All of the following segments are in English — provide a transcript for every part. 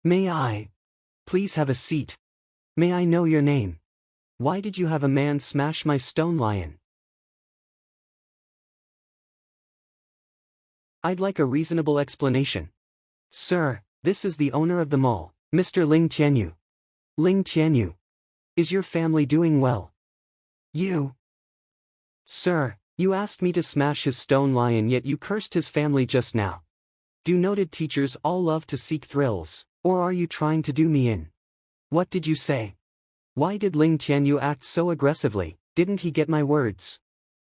May I? Please have a seat. May I know your name? Why did you have a man smash my stone lion? I'd like a reasonable explanation. Sir, this is the owner of the mall, Mr. Ling Tianyu. Ling Tianyu. Is your family doing well? You? Sir, you asked me to smash his stone lion yet you cursed his family just now. Do noted teachers all love to seek thrills, or are you trying to do me in? What did you say? Why did Ling Tianyu act so aggressively? Didn't he get my words?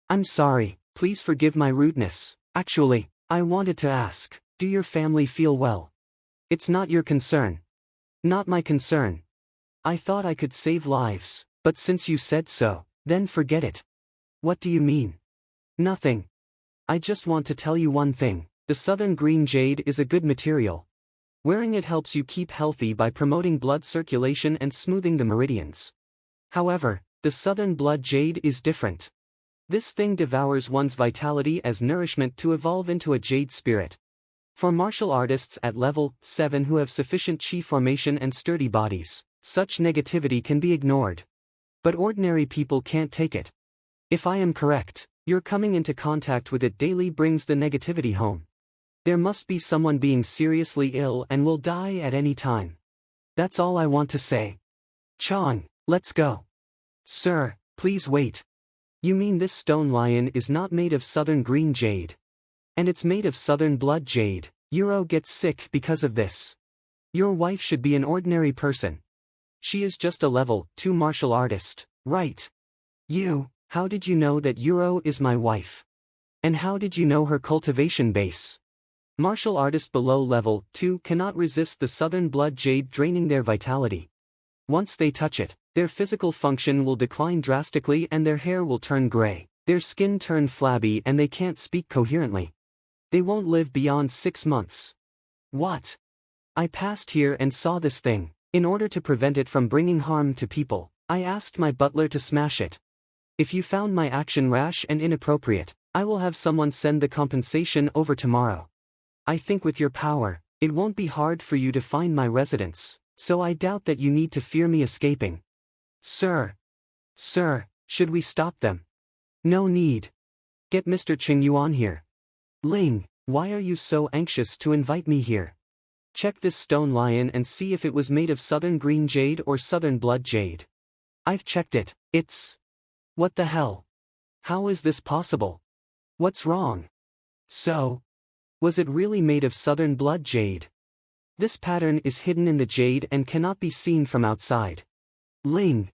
I'm sorry, please forgive my rudeness. Actually, I wanted to ask, do your family feel well? It's not your concern. Not my concern. I thought I could save lives, but since you said so, then forget it. What do you mean? Nothing. I just want to tell you one thing, the southern green jade is a good material. Wearing it helps you keep healthy by promoting blood circulation and smoothing the meridians. However, the southern blood jade is different. This thing devours one's vitality as nourishment to evolve into a jade spirit. For martial artists at level 7 who have sufficient chi formation and sturdy bodies, such negativity can be ignored. But ordinary people can't take it. If I am correct, your coming into contact with it daily brings the negativity home. There must be someone being seriously ill and will die at any time. That's all I want to say. Chong, let's go. Sir, please wait. You mean this stone lion is not made of southern green jade? And it's made of southern blood jade. Euro gets sick because of this. Your wife should be an ordinary person. She is just a level 2 martial artist, right? You, how did you know that Euro is my wife? And how did you know her cultivation base? Martial artists below level 2 cannot resist the southern blood jade draining their vitality. Once they touch it, their physical function will decline drastically and their hair will turn gray, their skin turn flabby and they can't speak coherently. They won't live beyond 6 months. What? I passed here and saw this thing. In order to prevent it from bringing harm to people, I asked my butler to smash it. If you found my action rash and inappropriate, I will have someone send the compensation over tomorrow. I think with your power, it won't be hard for you to find my residence, so I doubt that you need to fear me escaping. Sir, should we stop them? No need. Get Mr. Qing Yuan here. Ling, why are you so anxious to invite me here? Check this stone lion and see if it was made of southern green jade or southern blood jade. I've checked it, it's... What the hell? How is this possible? What's wrong? So, was it really made of southern blood jade? This pattern is hidden in the jade and cannot be seen from outside. Ling.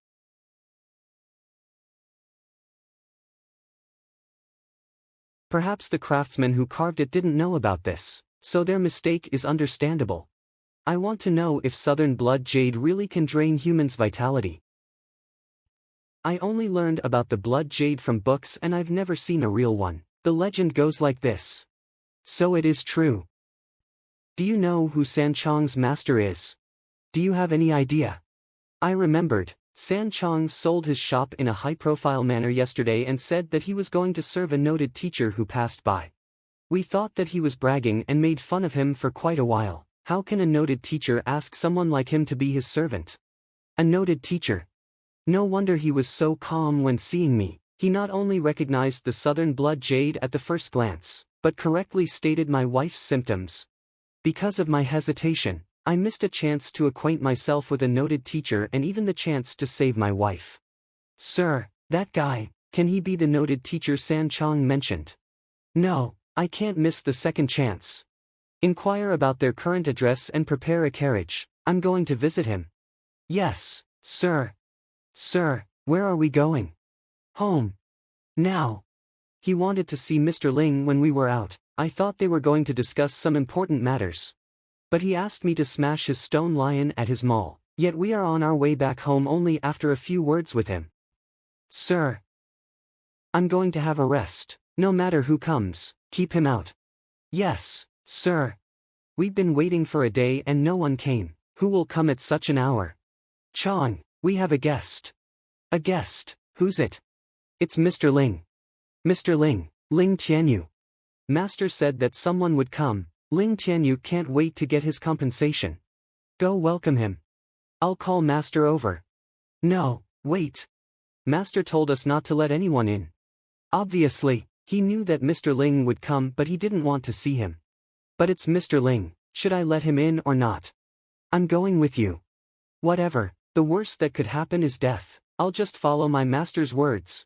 Perhaps the craftsman who carved it didn't know about this, so their mistake is understandable. I want to know if southern blood jade really can drain humans' vitality. I only learned about the blood jade from books and I've never seen a real one. The legend goes like this. So it is true. Do you know who San Chong's master is? Do you have any idea? I remembered, San Chong sold his shop in a high-profile manner yesterday and said that he was going to serve a noted teacher who passed by. We thought that he was bragging and made fun of him for quite a while. How can a noted teacher ask someone like him to be his servant? A noted teacher. No wonder he was so calm when seeing me. He not only recognized the southern blood jade at the first glance, but correctly stated my wife's symptoms. Because of my hesitation, I missed a chance to acquaint myself with a noted teacher and even the chance to save my wife. Sir, that guy, can he be the noted teacher San Chong mentioned? No, I can't miss the second chance. Inquire about their current address and prepare a carriage. I'm going to visit him. Yes, sir. Sir, where are we going? Home. Now. He wanted to see Mr. Ling when we were out. I thought they were going to discuss some important matters. But he asked me to smash his stone lion at his mall, yet we are on our way back home only after a few words with him. Sir. I'm going to have a rest. No matter who comes, keep him out. Yes, sir. We've been waiting for a day and no one came. Who will come at such an hour? Chong, we have a guest. A guest, who's it? It's Mr. Ling. Mr. Ling, Ling Tianyu. Master said that someone would come. Ling Tianyu can't wait to get his compensation. Go welcome him. I'll call Master over. No, wait. Master told us not to let anyone in. Obviously, he knew that Mr. Ling would come but he didn't want to see him. But it's Mr. Ling, should I let him in or not? I'm going with you. Whatever, the worst that could happen is death. I'll just follow my master's words.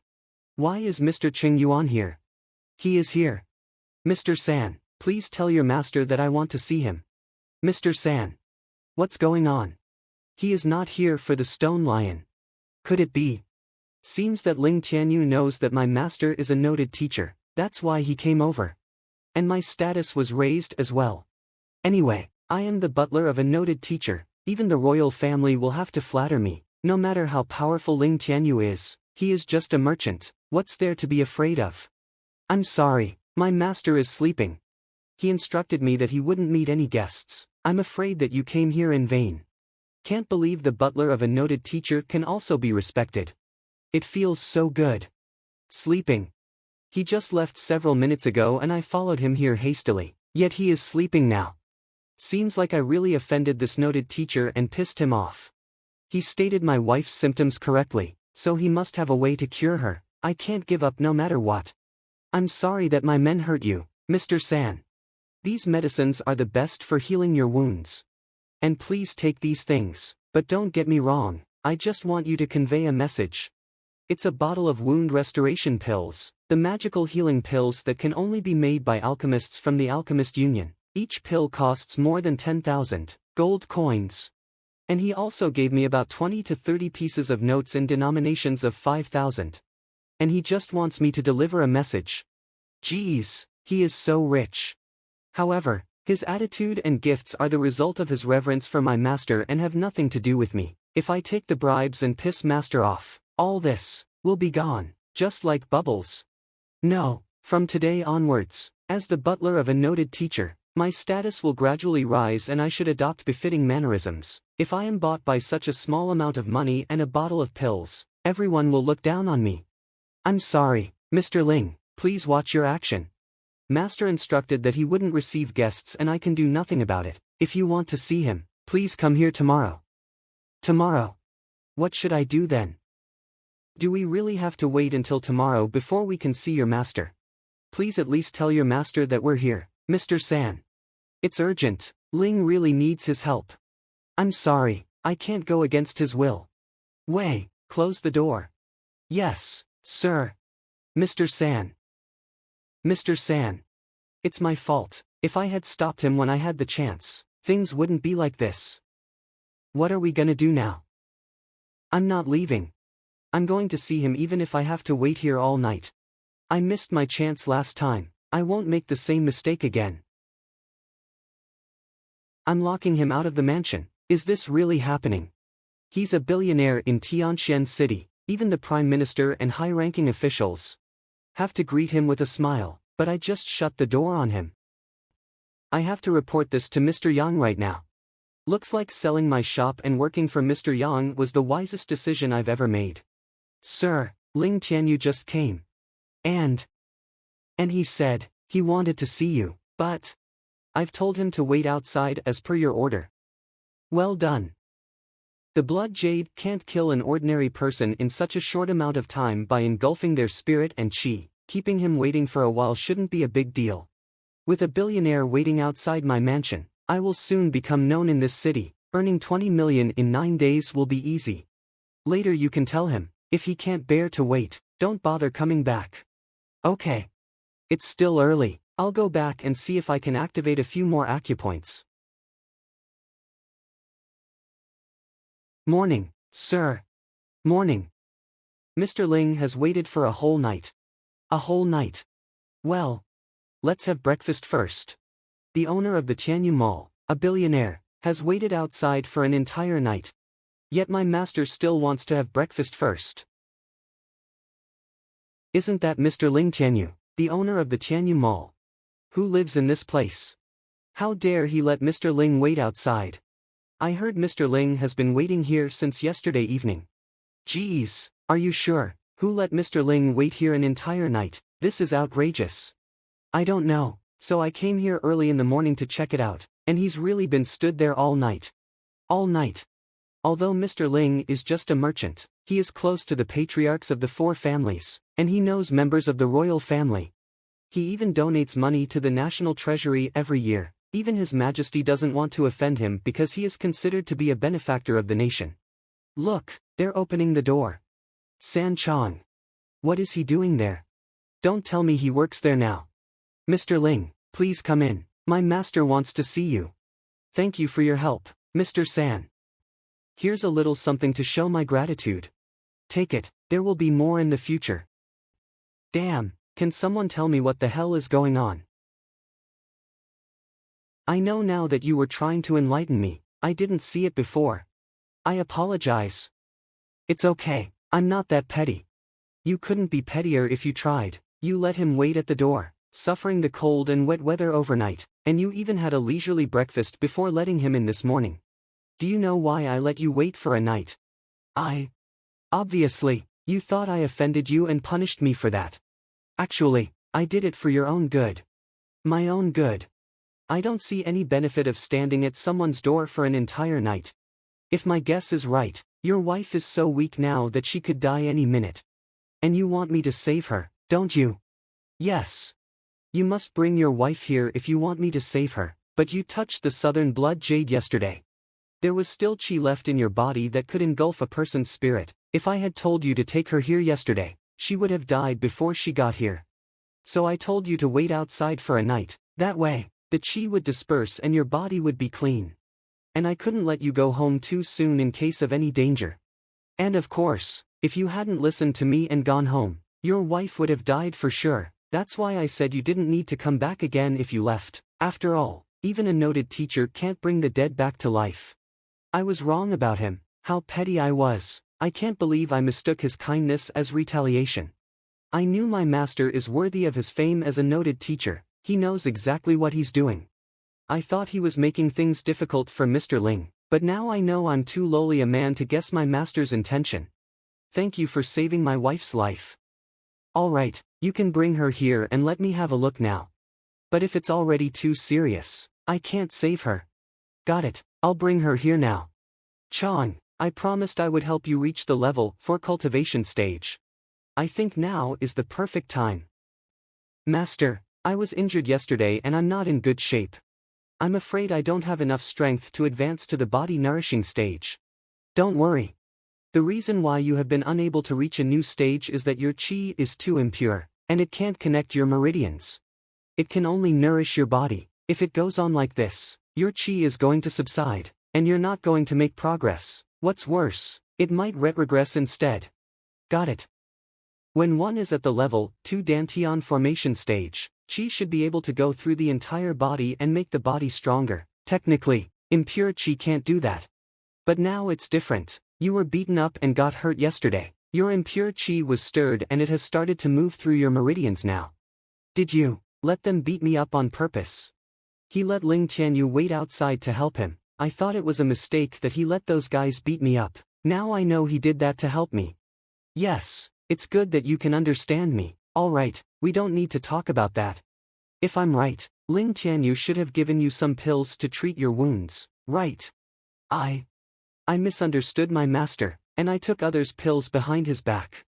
Why is Mr. Qing Yuan here? He is here. Mr. San, please tell your master that I want to see him. Mr. San. What's going on? He is not here for the stone lion. Could it be? Seems that Ling Tianyu knows that my master is a noted teacher, that's why he came over. And my status was raised as well. Anyway, I am the butler of a noted teacher, even the royal family will have to flatter me, no matter how powerful Ling Tianyu is, he is just a merchant, what's there to be afraid of? I'm sorry, my master is sleeping. He instructed me that he wouldn't meet any guests, I'm afraid that you came here in vain. Can't believe the butler of a noted teacher can also be respected. It feels so good. Sleeping. He just left several minutes ago and I followed him here hastily, yet he is sleeping now. Seems like I really offended this noted teacher and pissed him off. He stated my wife's symptoms correctly, so he must have a way to cure her. I can't give up no matter what. I'm sorry that my men hurt you, Mr. San. These medicines are the best for healing your wounds. And please take these things, but don't get me wrong, I just want you to convey a message. It's a bottle of wound restoration pills, the magical healing pills that can only be made by alchemists from the Alchemist Union. Each pill costs more than 10,000 gold coins. And he also gave me about 20 to 30 pieces of notes in denominations of 5,000. And he just wants me to deliver a message. Geez, he is so rich. However, his attitude and gifts are the result of his reverence for my master and have nothing to do with me. If I take the bribes and piss master off, all this will be gone, just like bubbles. No, from today onwards, as the butler of a noted teacher, my status will gradually rise and I should adopt befitting mannerisms. If I am bought by such a small amount of money and a bottle of pills, everyone will look down on me. I'm sorry, Mr. Ling, please watch your action. Master instructed that he wouldn't receive guests and I can do nothing about it. If you want to see him, please come here tomorrow. Tomorrow? What should I do then? Do we really have to wait until tomorrow before we can see your master? Please at least tell your master that we're here, Mr. San. It's urgent, Ling really needs his help. I'm sorry, I can't go against his will. Wei, close the door. Yes, sir. Mr. San. Mr. San. It's my fault, if I had stopped him when I had the chance, things wouldn't be like this. What are we gonna do now? I'm not leaving. I'm going to see him even if I have to wait here all night. I missed my chance last time, I won't make the same mistake again. I'm locking him out of the mansion. Is this really happening? He's a billionaire in Tianxian City, even the prime minister and high-ranking officials have to greet him with a smile, but I just shut the door on him. I have to report this to Mr. Yang right now. Looks like selling my shop and working for Mr. Yang was the wisest decision I've ever made. Sir, Ling Tianyu just came. And he said, he wanted to see you, but I've told him to wait outside as per your order. Well done. The blood jade can't kill an ordinary person in such a short amount of time by engulfing their spirit and chi. Keeping him waiting for a while shouldn't be a big deal. With a billionaire waiting outside my mansion, I will soon become known in this city. Earning 20 million in 9 days will be easy. Later you can tell him, if he can't bear to wait, don't bother coming back. Okay. It's still early, I'll go back and see if I can activate a few more acupoints. Morning, sir. Morning. Mr. Ling has waited for a whole night. A whole night. Well, let's have breakfast first. The owner of the Tianyu Mall, a billionaire, has waited outside for an entire night. Yet my master still wants to have breakfast first. Isn't that Mr. Ling Tianyu, the owner of the Tianyu Mall? Who lives in this place? How dare he let Mr. Ling wait outside? I heard Mr. Ling has been waiting here since yesterday evening. Geez, are you sure? Who let Mr. Ling wait here an entire night? This is outrageous. I don't know, so I came here early in the morning to check it out, and he's really been stood there all night. All night. Although Mr. Ling is just a merchant, he is close to the patriarchs of the 4 families, and he knows members of the royal family. He even donates money to the national treasury every year. Even His Majesty doesn't want to offend him because he is considered to be a benefactor of the nation. Look, they're opening the door. San Chong. What is he doing there? Don't tell me he works there now. Mr. Ling, please come in. My master wants to see you. Thank you for your help, Mr. San. Here's a little something to show my gratitude. Take it, there will be more in the future. Damn, can someone tell me what the hell is going on? I know now that you were trying to enlighten me. I didn't see it before. I apologize. It's okay, I'm not that petty. You couldn't be pettier if you tried. You let him wait at the door, suffering the cold and wet weather overnight, and you even had a leisurely breakfast before letting him in this morning. Do you know why I let you wait for a night? Obviously, you thought I offended you and punished me for that. Actually, I did it for your own good. My own good. I don't see any benefit of standing at someone's door for an entire night. If my guess is right, your wife is so weak now that she could die any minute. And you want me to save her, don't you? Yes. You must bring your wife here if you want me to save her, but you touched the southern blood jade yesterday. There was still chi left in your body that could engulf a person's spirit. If I had told you to take her here yesterday, she would have died before she got here. So I told you to wait outside for a night, that way, the chi would disperse and your body would be clean. And I couldn't let you go home too soon in case of any danger. And of course, if you hadn't listened to me and gone home, your wife would have died for sure. That's why I said you didn't need to come back again if you left. After all, even a noted teacher can't bring the dead back to life. I was wrong about him. How petty I was. I can't believe I mistook his kindness as retaliation. I knew my master is worthy of his fame as a noted teacher. He knows exactly what he's doing. I thought he was making things difficult for Mr. Ling, but now I know I'm too lowly a man to guess my master's intention. Thank you for saving my wife's life. Alright, you can bring her here and let me have a look now. But if it's already too serious, I can't save her. Got it, I'll bring her here now. Chong, I promised I would help you reach the level 4 cultivation stage. I think now is the perfect time. Master, I was injured yesterday and I'm not in good shape. I'm afraid I don't have enough strength to advance to the body nourishing stage. Don't worry. The reason why you have been unable to reach a new stage is that your chi is too impure, and it can't connect your meridians. It can only nourish your body. If it goes on like this, your chi is going to subside, and you're not going to make progress. What's worse, it might regress instead. Got it. When one is at the level 2 Dantian formation stage, chi should be able to go through the entire body and make the body stronger. Technically, impure chi can't do that. But now it's different. You were beaten up and got hurt yesterday. Your impure chi was stirred and it has started to move through your meridians now. Did you let them beat me up on purpose? He let Ling Tianyu wait outside to help him. I thought it was a mistake that he let those guys beat me up. Now I know he did that to help me. Yes, it's good that you can understand me. Alright, we don't need to talk about that. If I'm right, Ling Tianyu should have given you some pills to treat your wounds, right? I misunderstood my master, and I took others' pills behind his back.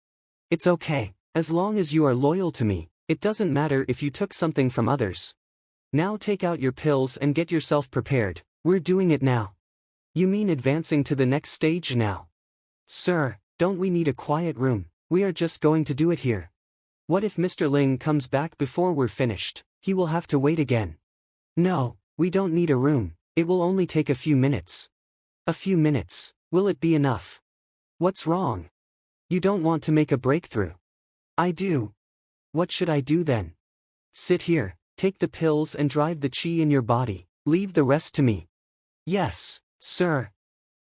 It's okay, as long as you are loyal to me, it doesn't matter if you took something from others. Now take out your pills and get yourself prepared, we're doing it now. You mean advancing to the next stage now? Sir, don't we need a quiet room? We are just going to do it here. What if Mr. Ling comes back before we're finished? He will have to wait again. No, we don't need a room, it will only take a few minutes. A few minutes, will it be enough? What's wrong? You don't want to make a breakthrough. I do. What should I do then? Sit here, take the pills and drive the chi in your body, leave the rest to me. Yes, sir.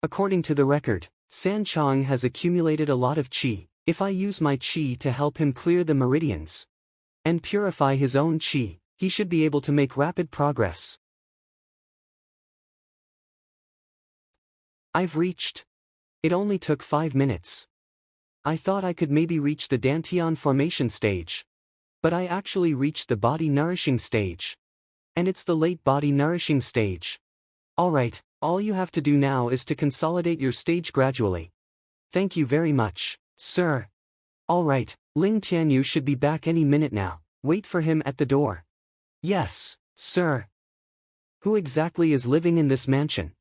According to the record, San Chong has accumulated a lot of chi. If I use my chi to help him clear the meridians and purify his own chi, he should be able to make rapid progress. I've reached. It only took 5 minutes. I thought I could maybe reach the Dantian formation stage. But I actually reached the body nourishing stage. And it's the late body nourishing stage. Alright, All you have to do now is to consolidate your stage gradually. Thank you very much, sir. Alright, Ling Tianyu should be back any minute now. Wait for him at the door. Yes, sir. Who exactly is living in this mansion?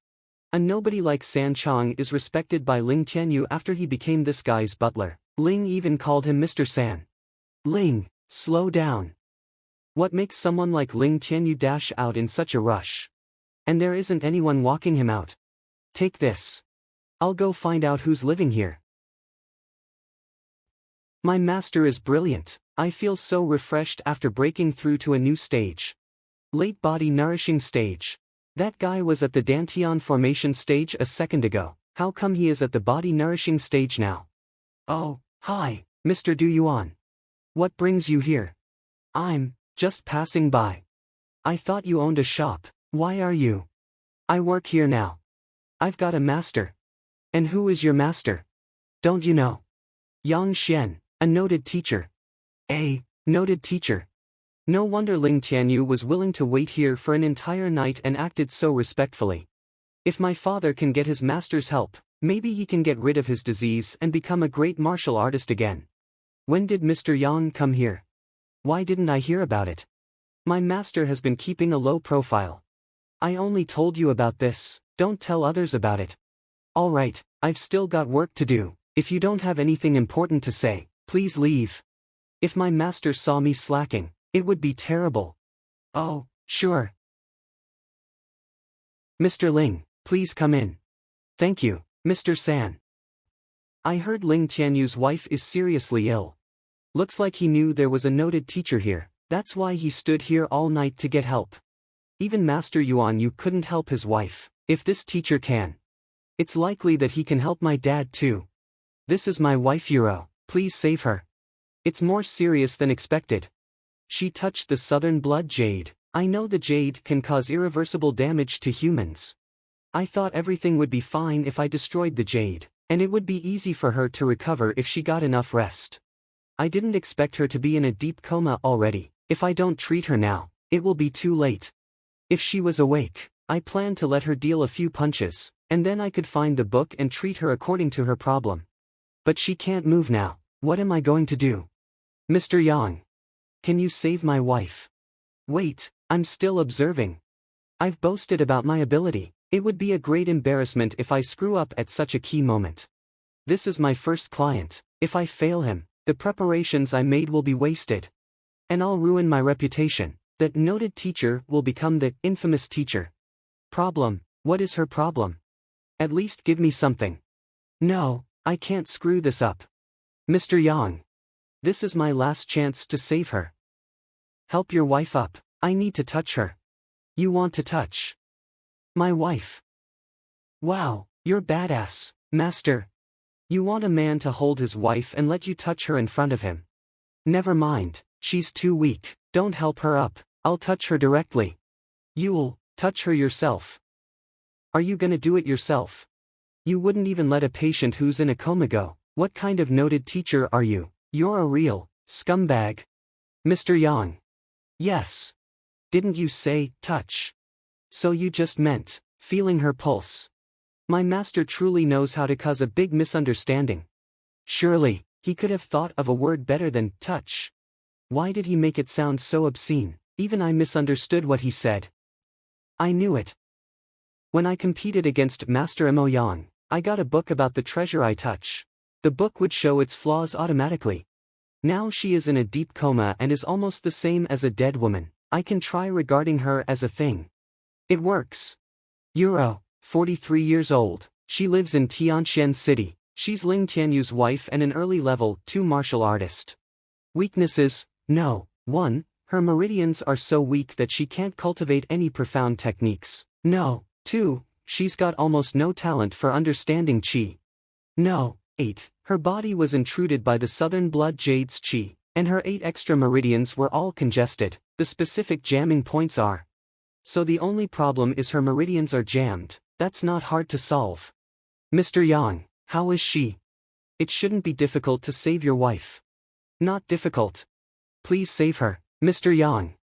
A nobody like San Chong is respected by Ling Tianyu after he became this guy's butler. Ling even called him Mr. San. Ling, slow down. What makes someone like Ling Tianyu dash out in such a rush? And there isn't anyone walking him out. Take this. I'll go find out who's living here. My master is brilliant. I feel so refreshed after breaking through to a new stage. Late body nourishing stage. That guy was at the Dantian formation stage a second ago. How come he is at the body nourishing stage now? Oh, hi, Mr. Du Yuan. What brings you here? I'm just passing by. I thought you owned a shop. Why are you? I work here now. I've got a master. And who is your master? Don't you know? Yang Xian, a noted teacher. A noted teacher. No wonder Ling Tianyu was willing to wait here for an entire night and acted so respectfully. If my father can get his master's help, maybe he can get rid of his disease and become a great martial artist again. When did Mr. Yang come here? Why didn't I hear about it? My master has been keeping a low profile. I only told you about this, don't tell others about it. Alright, I've still got work to do. If you don't have anything important to say, please leave. If my master saw me slacking, it would be terrible. Oh, sure. Mr. Ling, please come in. Thank you, Mr. San. I heard Ling Tianyu's wife is seriously ill. Looks like he knew there was a noted teacher here, that's why he stood here all night to get help. Even Master Yuan Yu couldn't help his wife. If this teacher can, it's likely that he can help my dad too. This is my wife Yuro, please save her. It's more serious than expected. She touched the southern blood jade. I know the jade can cause irreversible damage to humans. I thought everything would be fine if I destroyed the jade, and it would be easy for her to recover if she got enough rest. I didn't expect her to be in a deep coma already. If I don't treat her now, it will be too late. If she was awake, I planned to let her deal a few punches, and then I could find the book and treat her according to her problem. But she can't move now. What am I going to do? Mr. Yang, can you save my wife? Wait, I'm still observing. I've boasted about my ability. It would be a great embarrassment if I screw up at such a key moment. This is my first client. If I fail him, the preparations I made will be wasted. And I'll ruin my reputation. That noted teacher will become the infamous teacher. Problem, what is her problem? At least give me something. No, I can't screw this up. Mr. Yang. This is my last chance to save her. Help your wife up, I need to touch her. You want to touch my wife? Wow, you're badass, master. You want a man to hold his wife and let you touch her in front of him. Never mind, she's too weak. Don't help her up, I'll touch her directly. You'll touch her yourself. Are you gonna do it yourself? You wouldn't even let a patient who's in a coma go. What kind of noted teacher are you? You're a real scumbag. Mr. Yang. Yes. Didn't you say touch? So you just meant feeling her pulse. My master truly knows how to cause a big misunderstanding. Surely, he could have thought of a word better than touch. Why did he make it sound so obscene? Even I misunderstood what he said. I knew it. When I competed against Master Mo Yang, I got a book about the treasure I touch. The book would show its flaws automatically. Now she is in a deep coma and is almost the same as a dead woman. I can try regarding her as a thing. It works. Yuro, 43 years old. She lives in Tianxian City. She's Ling Tianyu's wife and an early level 2 martial artist. Weaknesses? No. 1. Her meridians are so weak that she can't cultivate any profound techniques. No. 2. She's got almost no talent for understanding qi. No. 8. Her body was intruded by the southern blood jade's qi, and her 8 extra meridians were all congested. The specific jamming points are. So the only problem is her meridians are jammed. That's not hard to solve. Mr. Yang, how is she? It shouldn't be difficult to save your wife. Not difficult. Please save her, Mr. Yang.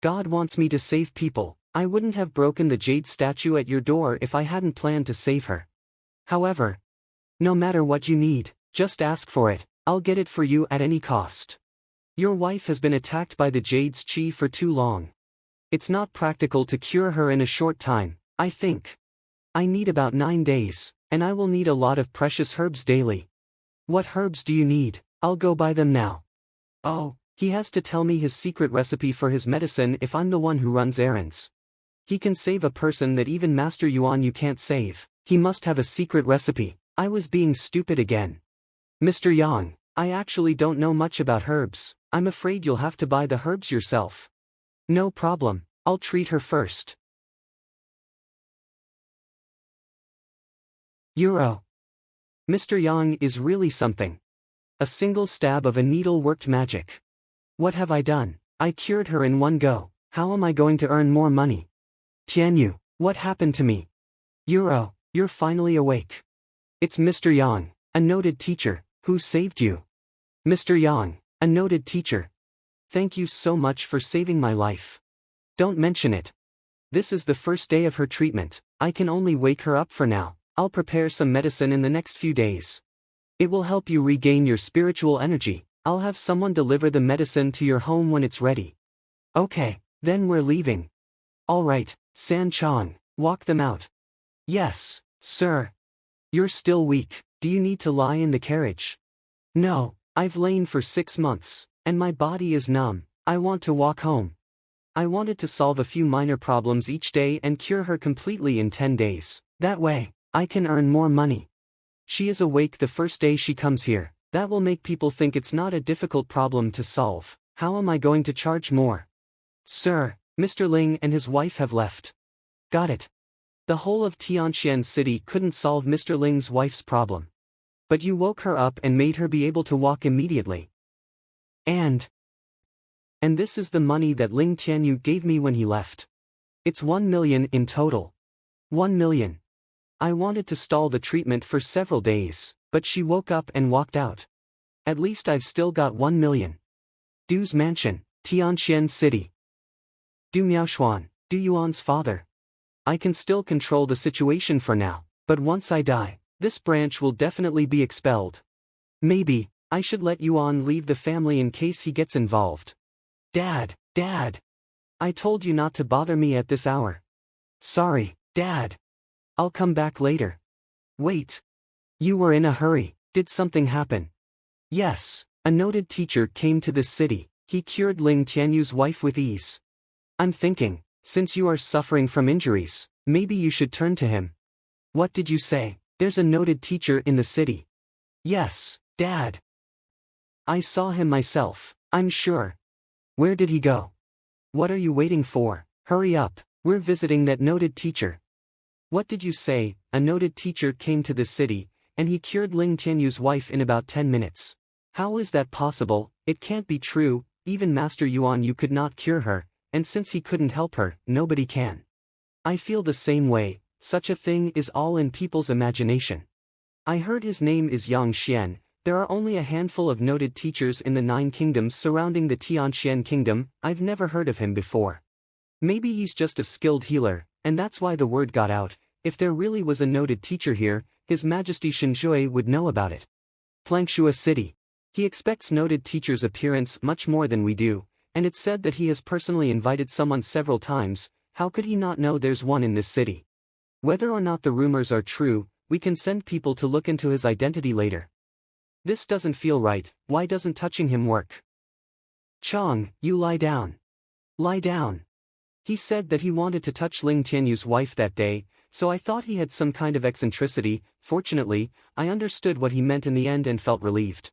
God wants me to save people. I wouldn't have broken the jade statue at your door if I hadn't planned to save her. However, no matter what you need, just ask for it, I'll get it for you at any cost. Your wife has been attacked by the jade's chi for too long. It's not practical to cure her in a short time, I think. I need about 9 days, and I will need a lot of precious herbs daily. What herbs do you need? I'll go buy them now. Oh, he has to tell me his secret recipe for his medicine if I'm the one who runs errands. He can save a person that even Master Yuan you can't save. He must have a secret recipe. I was being stupid again. Mr. Yang, I actually don't know much about herbs. I'm afraid you'll have to buy the herbs yourself. No problem, I'll treat her first. Euro. Mr. Yang is really something. A single stab of a needle worked magic. What have I done? I cured her in one go. How am I going to earn more money? Tianyu, what happened to me? Euro, you're finally awake. It's Mr. Yang, a noted teacher, who saved you. Mr. Yang, a noted teacher. Thank you so much for saving my life. Don't mention it. This is the first day of her treatment. I can only wake her up for now. I'll prepare some medicine in the next few days. It will help you regain your spiritual energy. I'll have someone deliver the medicine to your home when it's ready. Okay, then we're leaving. All right, San Chong, walk them out. Yes, sir. You're still weak. Do you need to lie in the carriage? No, I've lain for 6 months, and my body is numb. I want to walk home. I wanted to solve a few minor problems each day and cure her completely in 10 days. That way, I can earn more money. She is awake the first day she comes here. That will make people think it's not a difficult problem to solve. How am I going to charge more? Sir, Mr. Ling and his wife have left. Got it. The whole of Tianxian City couldn't solve Mr. Ling's wife's problem. But you woke her up and made her be able to walk immediately. And this is the money that Ling Tianyu gave me when he left. It's 1 million in total. 1 million. I wanted to stall the treatment for several days, but she woke up and walked out. At least I've still got 1 million. Du's mansion, Tianxian City. Du Miaoshuan, Du Yuan's father. I can still control the situation for now, but once I die, this branch will definitely be expelled. Maybe, I should let Yuan leave the family in case he gets involved. Dad, I told you not to bother me at this hour. Sorry, Dad. I'll come back later. Wait. You were in a hurry. Did something happen? Yes, a noted teacher came to this city. He cured Ling Tianyu's wife with ease. I'm thinking, since you are suffering from injuries, maybe you should turn to him. What did you say? There's a noted teacher in the city. Yes, Dad. I saw him myself, I'm sure. Where did he go? What are you waiting for? Hurry up, we're visiting that noted teacher. What did you say? A noted teacher came to this city, and he cured Ling Tianyu's wife in about 10 minutes. How is that possible? It can't be true. Even Master Yuan you could not cure her, and since he couldn't help her, nobody can. I feel the same way. Such a thing is all in people's imagination. I heard his name is Yang Xian. There are only a handful of noted teachers in the 9 kingdoms surrounding the Tianxian kingdom. I've never heard of him before. Maybe he's just a skilled healer, and that's why the word got out. If there really was a noted teacher here, His Majesty Shinjue would know about it. Plangshua City. He expects noted teachers' appearance much more than we do, and it's said that he has personally invited someone several times. How could he not know there's one in this city? Whether or not the rumors are true, we can send people to look into his identity later. This doesn't feel right. Why doesn't touching him work? Chong, you lie down. Lie down. He said that he wanted to touch Ling Tianyu's wife that day, so I thought he had some kind of eccentricity. Fortunately, I understood what he meant in the end and felt relieved.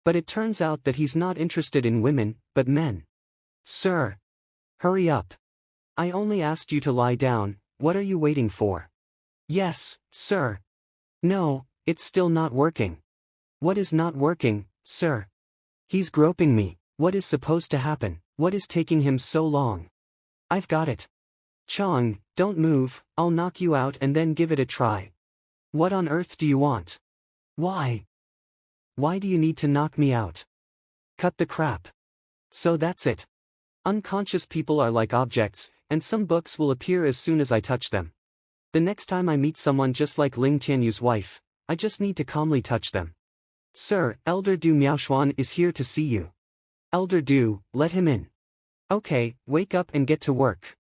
But it turns out that he's not interested in women, but men. Sir. Hurry up. I only asked you to lie down. What are you waiting for? Yes, sir. No, it's still not working. What is not working, sir? He's groping me. What is supposed to happen? What is taking him so long? I've got it. Chong, don't move, I'll knock you out and then give it a try. What on earth do you want? Why? Why do you need to knock me out? Cut the crap. So that's it. Unconscious people are like objects. and some books will appear as soon as I touch them. The next time I meet someone just like Ling Tianyu's wife, I just need to calmly touch them. Sir, Elder Du Miaoshuan is here to see you. Elder Du, let him in. Okay, wake up and get to work.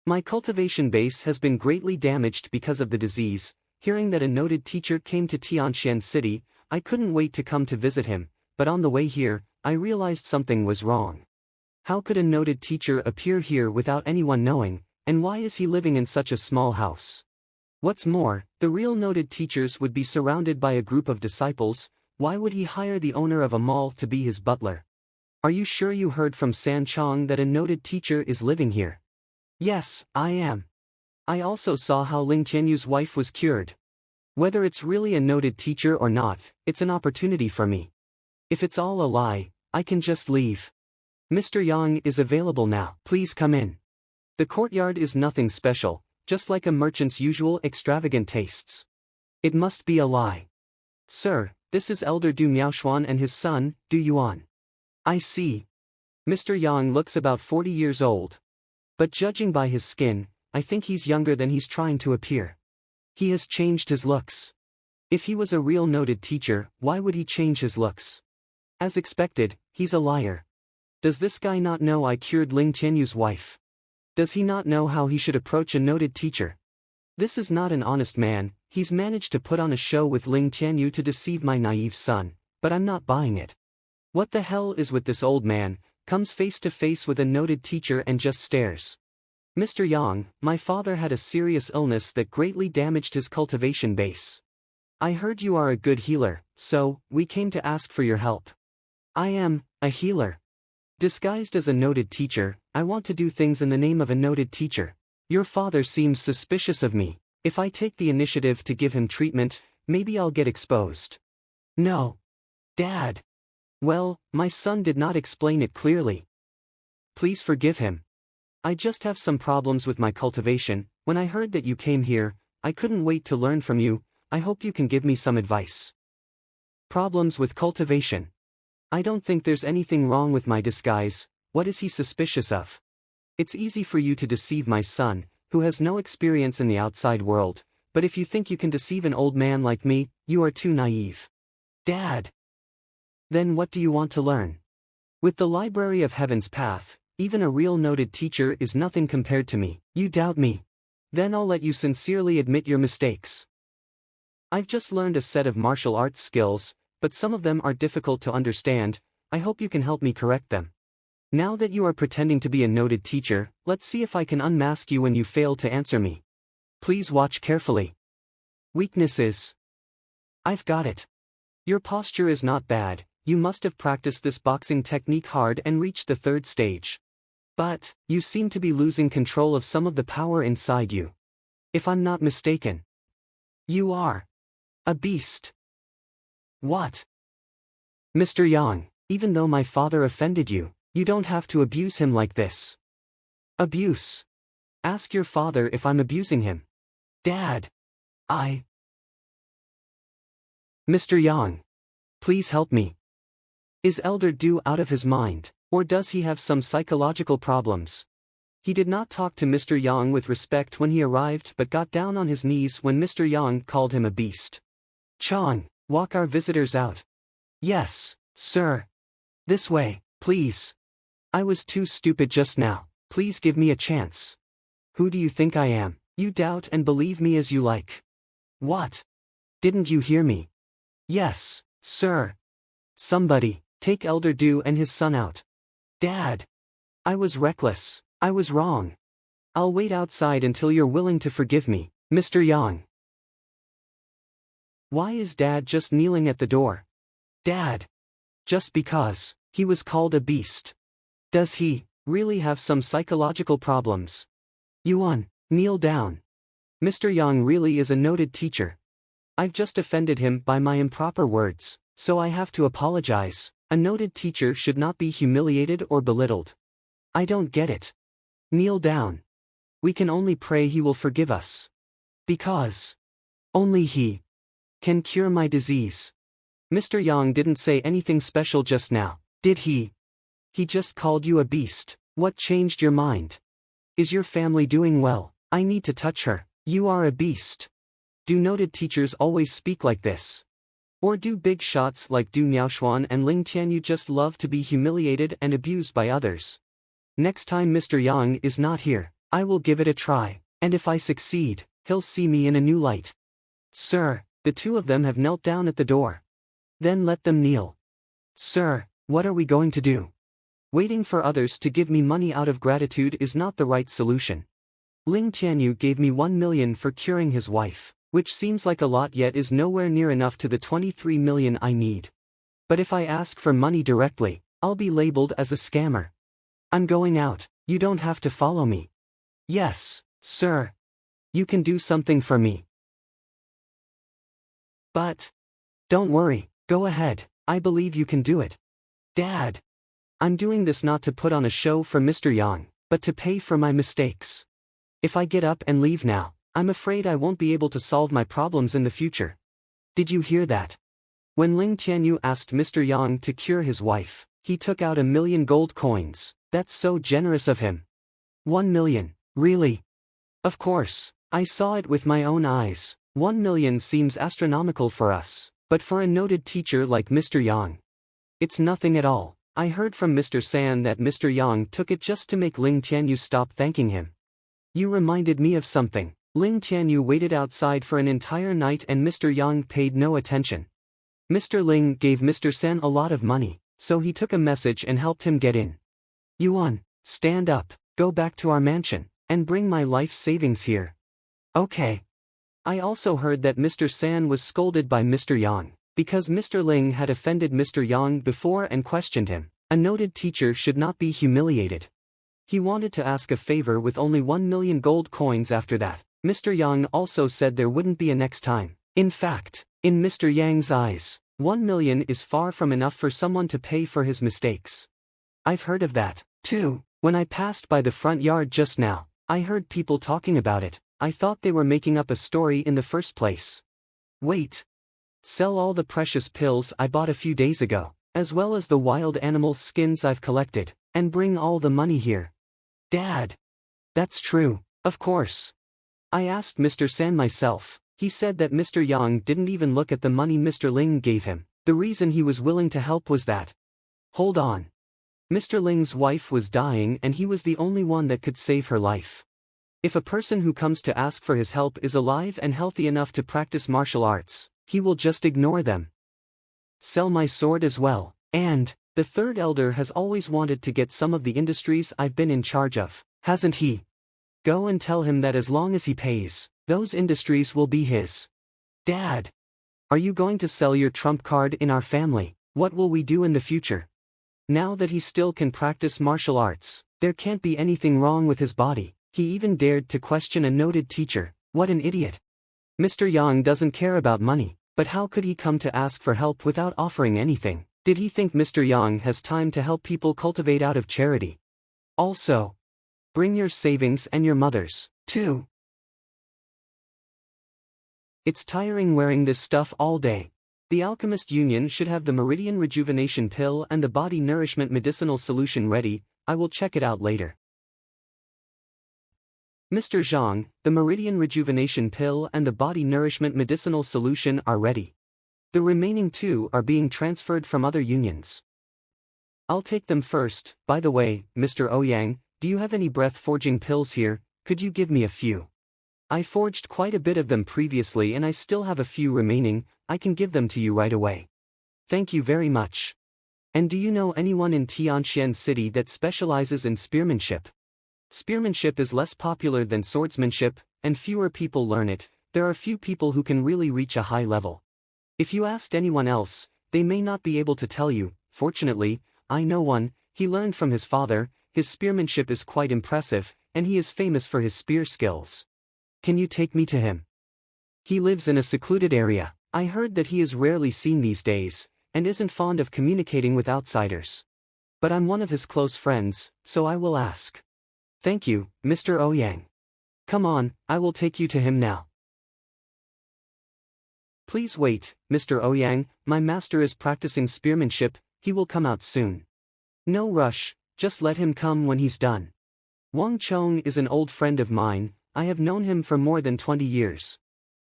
My cultivation base has been greatly damaged because of the disease. Hearing that a noted teacher came to Tianxian City, I couldn't wait to come to visit him, but on the way here, I realized something was wrong. How could a noted teacher appear here without anyone knowing, and why is he living in such a small house? What's more, the real noted teachers would be surrounded by a group of disciples. Why would he hire the owner of a mall to be his butler? Are you sure you heard from San Chong that a noted teacher is living here? Yes, I am. I also saw how Ling Tianyu's wife was cured. Whether it's really a noted teacher or not, it's an opportunity for me. If it's all a lie, I can just leave. Mr. Yang is available now. Please come in. The courtyard is nothing special, just like a merchant's usual extravagant tastes. It must be a lie. Sir, this is Elder Du Miaoshuan and his son, Du Yuan. I see. Mr. Yang looks about 40 years old. But judging by his skin, I think he's younger than he's trying to appear. He has changed his looks. If he was a real noted teacher, why would he change his looks? As expected, he's a liar. Does this guy not know I cured Ling Tianyu's wife? Does he not know how he should approach a noted teacher? This is not an honest man. He's managed to put on a show with Ling Tianyu to deceive my naive son, but I'm not buying it. What the hell is with this old man? Comes face to face with a noted teacher and just stares. Mr. Yang, my father had a serious illness that greatly damaged his cultivation base. I heard you are a good healer, so we came to ask for your help. I am a healer. Disguised as a noted teacher, I want to do things in the name of a noted teacher. Your father seems suspicious of me. If I take the initiative to give him treatment, maybe I'll get exposed. No. Dad. Well, my son did not explain it clearly. Please forgive him. I just have some problems with my cultivation. When I heard that you came here, I couldn't wait to learn from you. I hope you can give me some advice. Problems with cultivation. I don't think there's anything wrong with my disguise. What is he suspicious of? It's easy for you to deceive my son, who has no experience in the outside world, but if you think you can deceive an old man like me, you are too naive. Dad. Then what do you want to learn? With the Library of Heaven's path, even a real noted teacher is nothing compared to me. You doubt me? Then I'll let you sincerely admit your mistakes. I've just learned a set of martial arts skills, but some of them are difficult to understand. I hope you can help me correct them. Now that you are pretending to be a noted teacher, let's see if I can unmask you when you fail to answer me. Please watch carefully. Weaknesses. I've got it. Your posture is not bad. You must have practiced this boxing technique hard and reached the 3rd stage. But, you seem to be losing control of some of the power inside you. If I'm not mistaken, you are a beast. What? Mr. Yang, even though my father offended you, you don't have to abuse him like this. Abuse? Ask your father if I'm abusing him. Dad. Mr. Yang. Please help me. Is Elder Du out of his mind, or does he have some psychological problems? He did not talk to Mr. Yang with respect when he arrived but got down on his knees when Mr. Yang called him a beast. Chong, walk our visitors out. Yes, sir. This way, please. I was too stupid just now. Please give me a chance. Who do you think I am? You doubt and believe me as you like. What? Didn't you hear me? Yes, sir. Somebody, take Elder Du and his son out. Dad. I was reckless. I was wrong. I'll wait outside until you're willing to forgive me, Mr. Yang. Why is Dad just kneeling at the door? Dad. Just because he was called a beast. Does he really have some psychological problems? Yuan, kneel down. Mr. Yang really is a noted teacher. I've just offended him by my improper words, so I have to apologize. A noted teacher should not be humiliated or belittled. I don't get it. Kneel down. We can only pray he will forgive us. Because only he can cure my disease. Mr. Yang didn't say anything special just now, did he? He just called you a beast. What changed your mind? Is your family doing well? I need to touch her. You are a beast. Do noted teachers always speak like this? Or do big shots like Zhang Xuan and Ling Tianyu just love to be humiliated and abused by others? Next time Mr. Yang is not here, I will give it a try, and if I succeed, he'll see me in a new light. Sir, the two of them have knelt down at the door. Then let them kneel. Sir, what are we going to do? Waiting for others to give me money out of gratitude is not the right solution. Ling Tianyu gave me 1 million for curing his wife, which seems like a lot yet is nowhere near enough to the 23 million I need. But if I ask for money directly, I'll be labeled as a scammer. I'm going out, you don't have to follow me. Yes, sir. You can do something for me. But don't worry, go ahead, I believe you can do it. Dad. I'm doing this not to put on a show for Mr. Yang, but to pay for my mistakes. If I get up and leave now, I'm afraid I won't be able to solve my problems in the future. Did you hear that? When Ling Tianyu asked Mr. Yang to cure his wife, he took out 1 million gold coins. That's so generous of him. 1 million, really? Of course, I saw it with my own eyes. 1 million seems astronomical for us, but for a noted teacher like Mr. Yang, it's nothing at all. I heard from Mr. San that Mr. Yang took it just to make Ling Tianyu stop thanking him. You reminded me of something. Ling Tianyu waited outside for an entire night and Mr. Yang paid no attention. Mr. Ling gave Mr. San a lot of money, so he took a message and helped him get in. Yuan, stand up, go back to our mansion, and bring my life savings here. Okay. I also heard that Mr. San was scolded by Mr. Yang, because Mr. Ling had offended Mr. Yang before and questioned him. A noted teacher should not be humiliated. He wanted to ask a favor with only 1 million gold coins after that. Mr. Yang also said there wouldn't be a next time. In fact, in Mr. Yang's eyes, 1 million is far from enough for someone to pay for his mistakes. I've heard of that, too. When I passed by the front yard just now, I heard people talking about it. I thought they were making up a story in the first place. Wait. Sell all the precious pills I bought a few days ago, as well as the wild animal skins I've collected, and bring all the money here. Dad. That's true, of course. I asked Mr. San myself. He said that Mr. Yang didn't even look at the money Mr. Ling gave him. The reason he was willing to help was that. Hold on. Mr. Ling's wife was dying and he was the only one that could save her life. If a person who comes to ask for his help is alive and healthy enough to practice martial arts, he will just ignore them. Sell my sword as well, and the third elder has always wanted to get some of the industries I've been in charge of, hasn't he? Go and tell him that as long as he pays, those industries will be his. Dad! Are you going to sell your trump card in our family? What will we do in the future? Now that he still can practice martial arts, there can't be anything wrong with his body. He even dared to question a noted teacher. What an idiot. Mr. Yang doesn't care about money, but how could he come to ask for help without offering anything? Did he think Mr. Yang has time to help people cultivate out of charity? Also, bring your savings and your mother's, too. It's tiring wearing this stuff all day. The Alchemist Union should have the Meridian Rejuvenation Pill and the Body Nourishment Medicinal Solution ready. I will check it out later. Mr. Zhang, the Meridian Rejuvenation Pill and the Body Nourishment Medicinal Solution are ready. The remaining 2 are being transferred from other unions. I'll take them first. By the way, Mr. Ouyang, do you have any breath-forging pills here? Could you give me a few? I forged quite a bit of them previously and I still have a few remaining. I can give them to you right away. Thank you very much. And do you know anyone in Tianxian City that specializes in spearmanship? Spearmanship is less popular than swordsmanship, and fewer people learn it. There are few people who can really reach a high level. If you asked anyone else, they may not be able to tell you. Fortunately, I know one. He learned from his father. His spearmanship is quite impressive, and he is famous for his spear skills. Can you take me to him? He lives in a secluded area. I heard that he is rarely seen these days, and isn't fond of communicating with outsiders. But I'm one of his close friends, so I will ask. Thank you, Mr. Ouyang. Come on, I will take you to him now. Please wait, Mr. Ouyang, my master is practicing spearmanship. He will come out soon. No rush, just let him come when he's done. Wang Chong is an old friend of mine, I have known him for more than 20 years.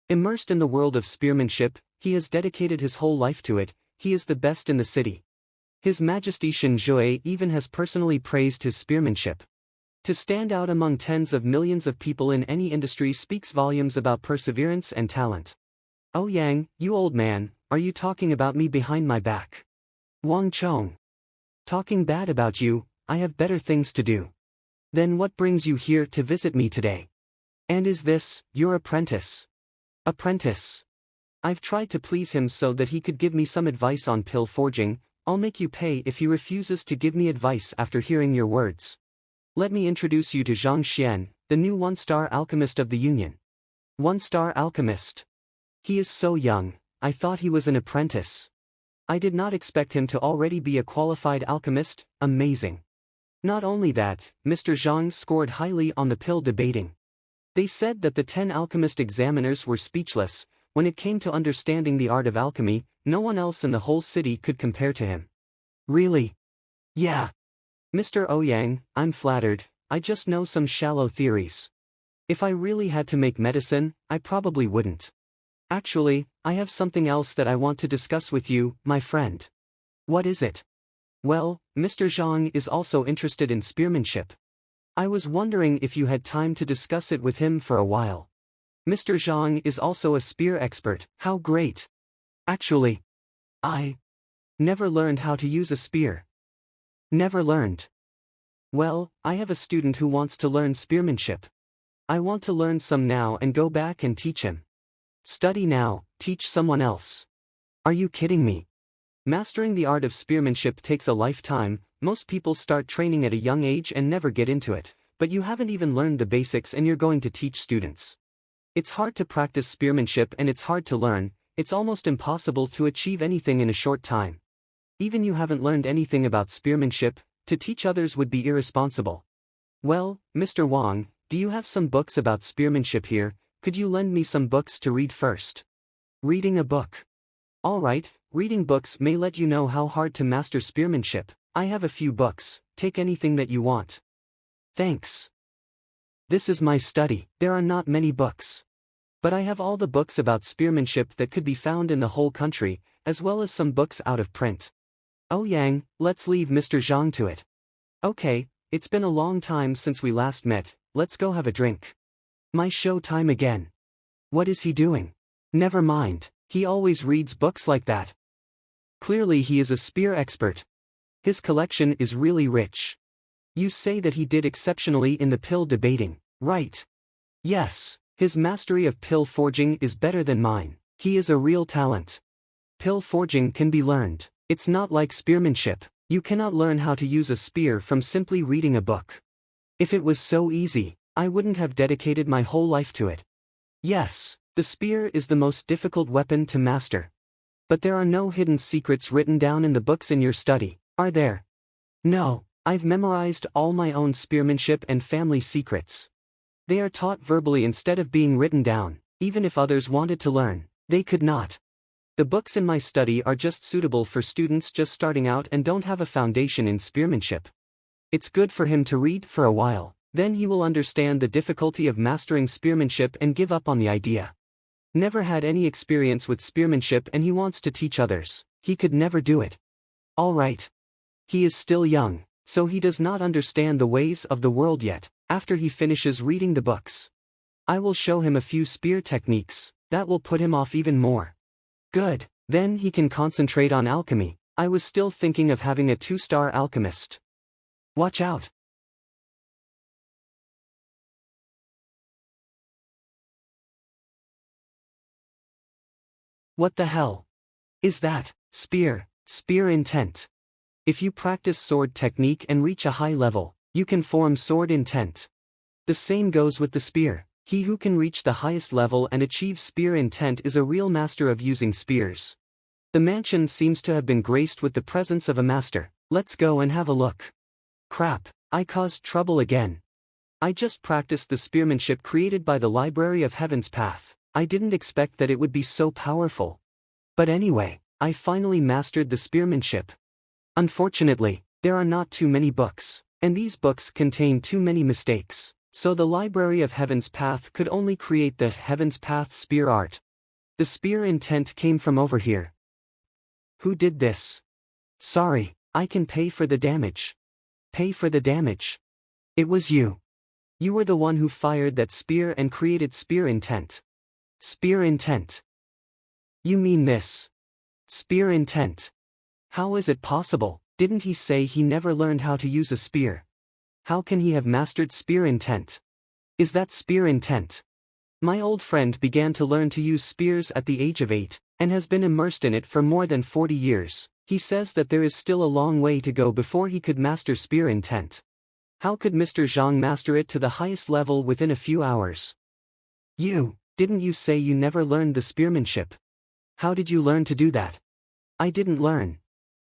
Immersed in the world of spearmanship, he has dedicated his whole life to it, he is the best in the city. His Majesty Shen Zhui even has personally praised his spearmanship. To stand out among tens of millions of people in any industry speaks volumes about perseverance and talent. Oh Yang, you old man, are you talking about me behind my back? Wang Chong. Talking bad about you, I have better things to do. Then what brings you here to visit me today? And is this, your apprentice? Apprentice. I've tried to please him so that he could give me some advice on pill forging. I'll make you pay if he refuses to give me advice after hearing your words. Let me introduce you to Zhang Xuan, the new one-star alchemist of the Union. One-star alchemist. He is so young, I thought he was an apprentice. I did not expect him to already be a qualified alchemist, amazing. Not only that, Mr. Zhang scored highly on the pill debating. They said that the 10 alchemist examiners were speechless. When it came to understanding the art of alchemy, no one else in the whole city could compare to him. Really? Yeah. Mr. Ouyang, I'm flattered, I just know some shallow theories. If I really had to make medicine, I probably wouldn't. Actually, I have something else that I want to discuss with you, my friend. What is it? Well, Mr. Zhang is also interested in spearmanship. I was wondering if you had time to discuss it with him for a while. Mr. Zhang is also a spear expert, how great. Actually, I never learned how to use a spear. Never learned. Well, I have a student who wants to learn spearmanship. I want to learn some now and go back and teach him. Study now, teach someone else. Are you kidding me? Mastering the art of spearmanship takes a lifetime. Most people start training at a young age and never get into it, but you haven't even learned the basics and you're going to teach students. It's hard to practice spearmanship and it's hard to learn, it's almost impossible to achieve anything in a short time. Even you haven't learned anything about spearmanship, to teach others would be irresponsible. Well, Mr. Wang, do you have some books about spearmanship here? Could you lend me some books to read first? Reading a book. Alright, reading books may let you know how hard to master spearmanship. I have a few books, take anything that you want. Thanks. This is my study, there are not many books. But I have all the books about spearmanship that could be found in the whole country, as well as some books out of print. Oh Yang, let's leave Mr. Zhang to it. Okay, it's been a long time since we last met, let's go have a drink. My show time again. What is he doing? Never mind, he always reads books like that. Clearly he is a spear expert. His collection is really rich. You say that he did exceptionally in the pill debating, right? Yes, his mastery of pill forging is better than mine. He is a real talent. Pill forging can be learned. It's not like spearmanship. You cannot learn how to use a spear from simply reading a book. If it was so easy, I wouldn't have dedicated my whole life to it. Yes, the spear is the most difficult weapon to master. But there are no hidden secrets written down in the books in your study, are there? No, I've memorized all my own spearmanship and family secrets. They are taught verbally instead of being written down. Even if others wanted to learn, they could not. The books in my study are just suitable for students just starting out and don't have a foundation in spearmanship. It's good for him to read for a while, then he will understand the difficulty of mastering spearmanship and give up on the idea. Never had any experience with spearmanship and he wants to teach others. He could never do it. All right. He is still young, so he does not understand the ways of the world yet. After he finishes reading the books, I will show him a few spear techniques, that will put him off even more. Good, then he can concentrate on alchemy. I was still thinking of having a 2-star alchemist. Watch out. What the hell? Is that, spear intent? If you practice sword technique and reach a high level, you can form sword intent. The same goes with the spear. He who can reach the highest level and achieve spear intent is a real master of using spears. The mansion seems to have been graced with the presence of a master. Let's go and have a look. Crap, I caused trouble again. I just practiced the spearmanship created by the Library of Heaven's path. I didn't expect that it would be so powerful. But anyway, I finally mastered the spearmanship. Unfortunately, there are not too many books. And these books contain too many mistakes. So the Library of Heaven's path could only create the Heaven's Path spear art. The spear intent came from over here. Who did this? Sorry, I can pay for the damage. Pay for the damage. It was you. You were the one who fired that spear and created spear intent. Spear intent. You mean this? Spear intent. How is it possible? Didn't he say he never learned how to use a spear? How can he have mastered spear intent? Is that spear intent? My old friend began to learn to use spears at the age of 8, and has been immersed in it for more than 40 years. He says that there is still a long way to go before he could master spear intent. How could Mr. Zhang master it to the highest level within a few hours? Didn't you say you never learned the spearmanship? How did you learn to do that? I didn't learn.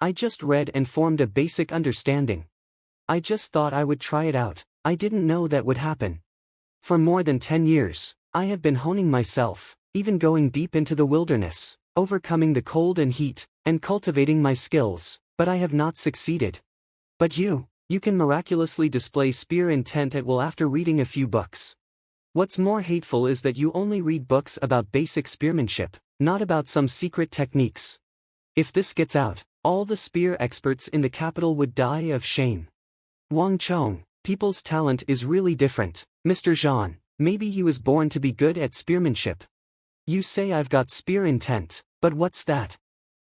I just read and formed a basic understanding. I just thought I would try it out. I didn't know that would happen. For more than 10 years, I have been honing myself, even going deep into the wilderness, overcoming the cold and heat, and cultivating my skills, but I have not succeeded. But you can miraculously display spear intent at will after reading a few books. What's more hateful is that you only read books about basic spearmanship, not about some secret techniques. If this gets out, all the spear experts in the capital would die of shame. Wang Chong, people's talent is really different. Mr. Zhang, maybe he was born to be good at spearmanship. You say I've got spear intent, but what's that?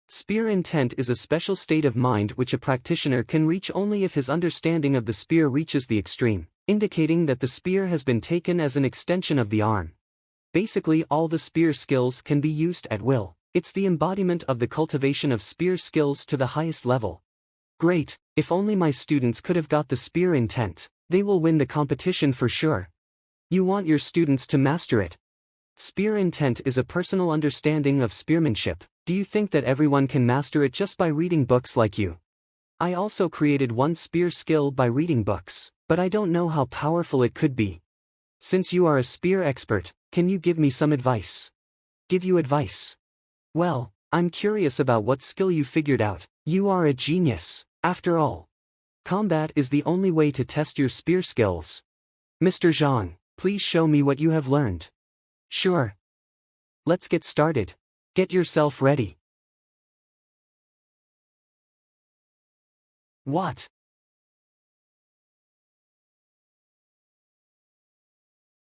Spear intent is a special state of mind which a practitioner can reach only if his understanding of the spear reaches the extreme, indicating that the spear has been taken as an extension of the arm. Basically, all the spear skills can be used at will. It's the embodiment of the cultivation of spear skills to the highest level. Great, if only my students could have got the spear intent, they will win the competition for sure. You want your students to master it. Spear intent is a personal understanding of spearmanship. Do you think that everyone can master it just by reading books like you? I also created one spear skill by reading books, but I don't know how powerful it could be. Since you are a spear expert, can you give me some advice? Give you advice? Well, I'm curious about what skill you figured out. You are a genius, after all. Combat is the only way to test your spear skills. Mr. Zhang, please show me what you have learned. Sure. Let's get started. Get yourself ready. What?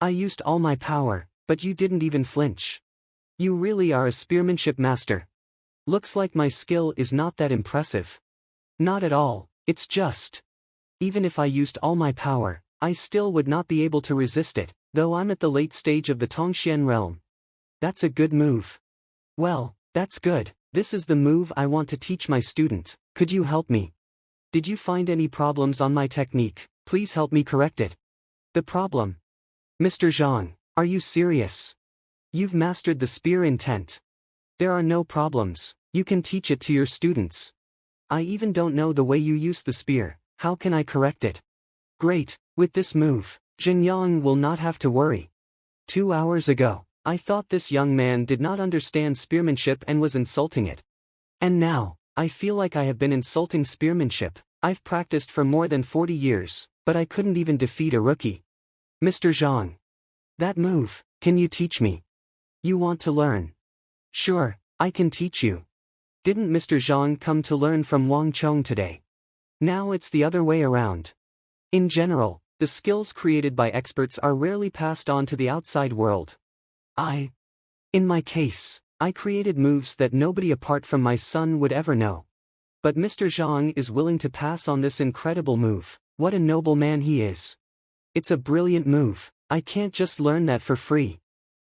I used all my power, but you didn't even flinch. You really are a spearmanship master. Looks like my skill is not that impressive. Not at all, it's just. Even if I used all my power, I still would not be able to resist it, though I'm at the late stage of the Tongxian realm. That's a good move. Well, that's good. This is the move I want to teach my student. Could you help me? Did you find any problems on my technique? Please help me correct it. The problem? Mr. Zhang, are you serious? You've mastered the spear intent. There are no problems. You can teach it to your students. I even don't know the way you use the spear. How can I correct it? Great, with this move, Jingyang will not have to worry. 2 hours ago, I thought this young man did not understand spearmanship and was insulting it. And now, I feel like I have been insulting spearmanship. I've practiced for more than 40 years, but I couldn't even defeat a rookie. Mr. Zhang. That move, can you teach me? You want to learn? Sure, I can teach you. Didn't Mr. Zhang come to learn from Wang Chong today? Now it's the other way around. In general, the skills created by experts are rarely passed on to the outside world. In my case, I created moves that nobody apart from my son would ever know. But Mr. Zhang is willing to pass on this incredible move. What a noble man he is. It's a brilliant move. I can't just learn that for free.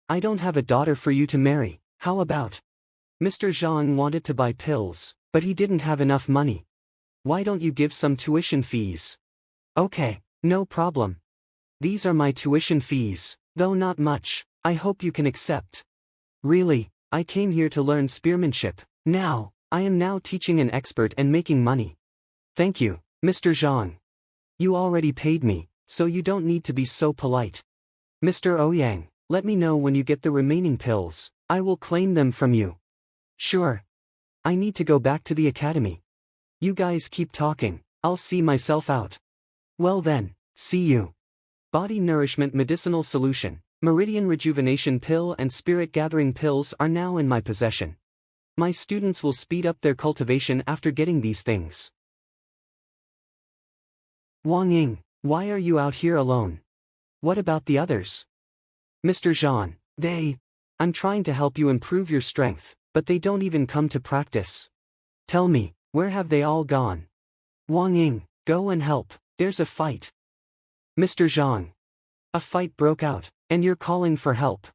I don't have a daughter for you to marry. How about? Mr. Zhang wanted to buy pills, but he didn't have enough money. Why don't you give some tuition fees? Okay, no problem. These are my tuition fees, though not much. I hope you can accept. Really, I came here to learn spearmanship. Now, I am now teaching an expert and making money. Thank you, Mr. Zhang. You already paid me, so you don't need to be so polite. Mr. Ouyang, let me know when you get the remaining pills. I will claim them from you. Sure. I need to go back to the academy. You guys keep talking. I'll see myself out. Well then, see you. Body Nourishment Medicinal Solution, Meridian Rejuvenation Pill and Spirit Gathering Pills are now in my possession. My students will speed up their cultivation after getting these things. Wang Ying, why are you out here alone? What about the others? Mr. Zhang, I'm trying to help you improve your strength, but they don't even come to practice. Tell me, where have they all gone? Wang Ying, go and help, there's a fight. Mr. Zhang. A fight broke out, and you're calling for help.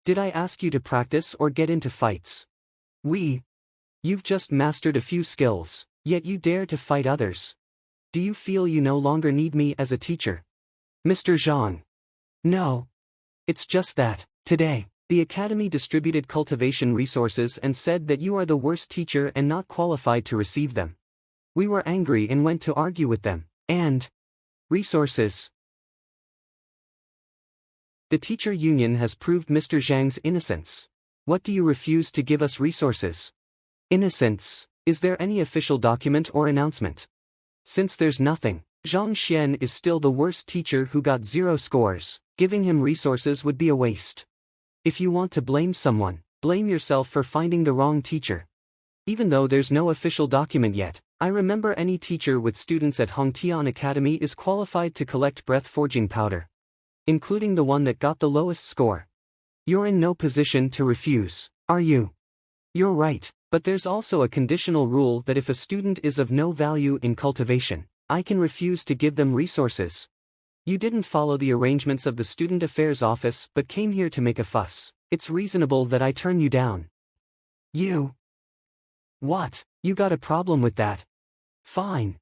Did I ask you to practice or get into fights? You've just mastered a few skills, yet you dare to fight others. Do you feel you no longer need me as a teacher? Mr. Zhang. No. It's just that, today, the Academy distributed cultivation resources and said that you are the worst teacher and not qualified to receive them. We were angry and went to argue with them, and... resources. The teacher union has proved Mr. Zhang's innocence. What do you refuse to give us resources? Innocence, is there any official document or announcement? Since there's nothing, Zhang Xuan is still the worst teacher who got 0 scores, giving him resources would be a waste. If you want to blame someone, blame yourself for finding the wrong teacher. Even though there's no official document yet, I remember any teacher with students at Hongtian Academy is qualified to collect breath-forging powder. Including the one that got the lowest score. You're in no position to refuse, are you? You're right, but there's also a conditional rule that if a student is of no value in cultivation, I can refuse to give them resources. You didn't follow the arrangements of the Student Affairs Office but came here to make a fuss. It's reasonable that I turn you down. You? What? You got a problem with that? Fine.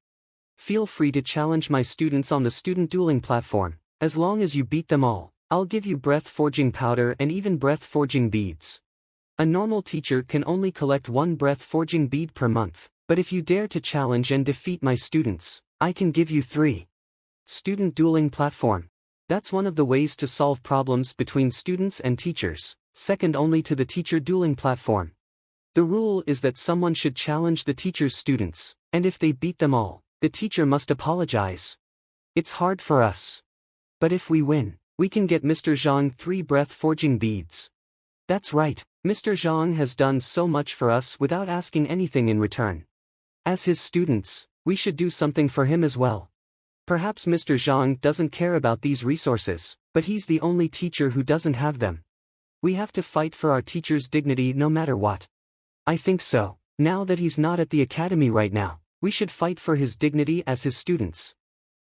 Feel free to challenge my students on the student dueling platform. As long as you beat them all, I'll give you breath-forging powder and even breath-forging beads. A normal teacher can only collect 1 breath-forging bead per month, but if you dare to challenge and defeat my students, I can give you 3. Student dueling platform. That's one of the ways to solve problems between students and teachers, second only to the teacher dueling platform. The rule is that someone should challenge the teacher's students, and if they beat them all, the teacher must apologize. It's hard for us. But if we win, we can get Mr. Zhang 3 breath-forging beads. That's right, Mr. Zhang has done so much for us without asking anything in return. As his students, we should do something for him as well. Perhaps Mr. Zhang doesn't care about these resources, but he's the only teacher who doesn't have them. We have to fight for our teacher's dignity no matter what. I think so. Now that he's not at the academy right now, we should fight for his dignity as his students.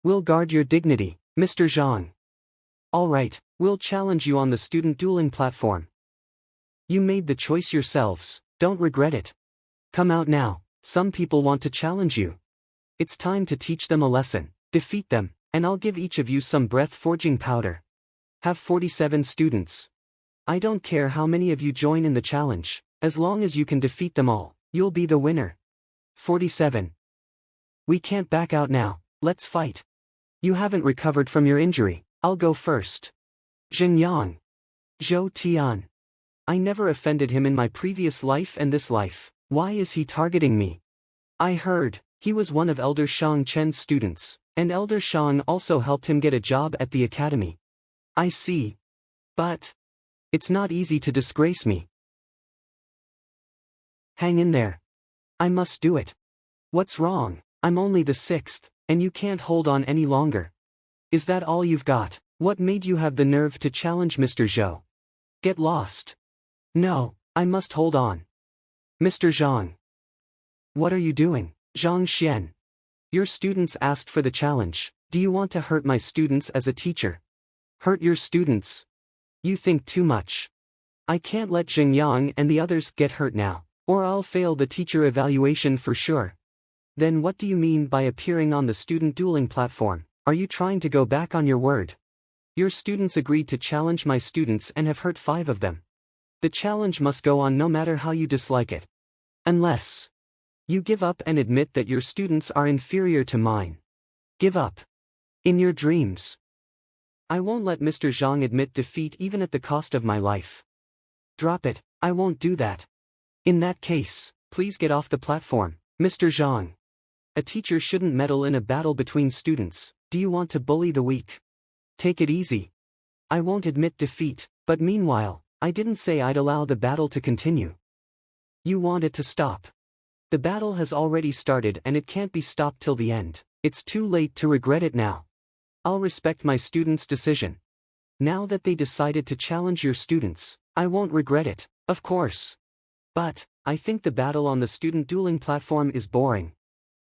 We'll guard your dignity, Mr. Zhang. Alright, we'll challenge you on the student dueling platform. You made the choice yourselves, don't regret it. Come out now, some people want to challenge you. It's time to teach them a lesson, defeat them, and I'll give each of you some breath-forging powder. Have 47 students. I don't care how many of you join in the challenge, as long as you can defeat them all, you'll be the winner. 47. We can't back out now, let's fight. You haven't recovered from your injury, I'll go first. Zheng Yang. Zhou Tian. I never offended him in my previous life and this life, why is he targeting me? I heard, he was one of Elder Shang Chen's students, and Elder Shang also helped him get a job at the academy. I see. But... it's not easy to disgrace me. Hang in there. I must do it. What's wrong? I'm only the 6th. And you can't hold on any longer. Is that all you've got? What made you have the nerve to challenge Mr. Zhou? Get lost. No, I must hold on. Mr. Zhang. What are you doing, Zhang Xuan? Your students asked for the challenge. Do you want to hurt my students as a teacher? Hurt your students? You think too much. I can't let Zheng Yang and the others get hurt now, or I'll fail the teacher evaluation for sure. Then what do you mean by appearing on the student dueling platform? Are you trying to go back on your word? Your students agreed to challenge my students and have hurt 5 of them. The challenge must go on no matter how you dislike it. Unless you give up and admit that your students are inferior to mine. Give up. In your dreams. I won't let Mr. Zhang admit defeat even at the cost of my life. Drop it, I won't do that. In that case, please get off the platform, Mr. Zhang. A teacher shouldn't meddle in a battle between students. Do you want to bully the weak? Take it easy. I won't admit defeat, but meanwhile, I didn't say I'd allow the battle to continue. You want it to stop. The battle has already started and it can't be stopped till the end. It's too late to regret it now. I'll respect my students' decision. Now that they decided to challenge your students, I won't regret it, of course. But, I think the battle on the student dueling platform is boring.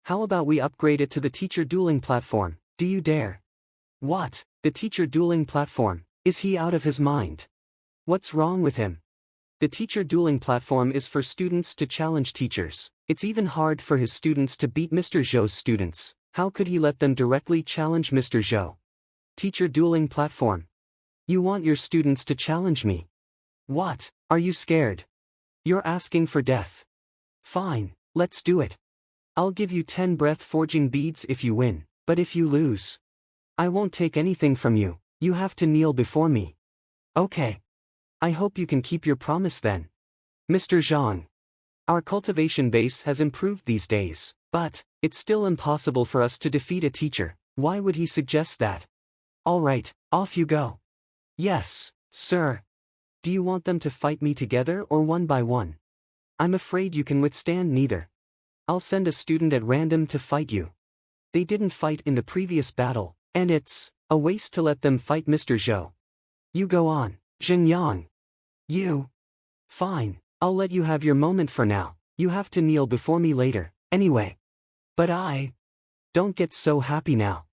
How about we upgrade it to the teacher dueling platform? Do you dare? What? The teacher dueling platform? Is he out of his mind? What's wrong with him? The teacher dueling platform is for students to challenge teachers. It's even hard for his students to beat Mr. Zhou's students. How could he let them directly challenge Mr. Zhou? Teacher dueling platform. You want your students to challenge me? What? Are you scared? You're asking for death. Fine, let's do it. I'll give you 10 breath-forging beads if you win, but if you lose, I won't take anything from you. You have to kneel before me. Okay. I hope you can keep your promise then. Mr. Zhang. Our cultivation base has improved these days, but it's still impossible for us to defeat a teacher. Why would he suggest that? All right, off you go. Yes, sir. Do you want them to fight me together or one by one? I'm afraid you can withstand neither. I'll send a student at random to fight you. They didn't fight in the previous battle, and it's a waste to let them fight Mr. Zhou. You go on, Xingyang. You. Fine, I'll let you have your moment for now. You have to kneel before me later, anyway. But I. Don't get so happy now.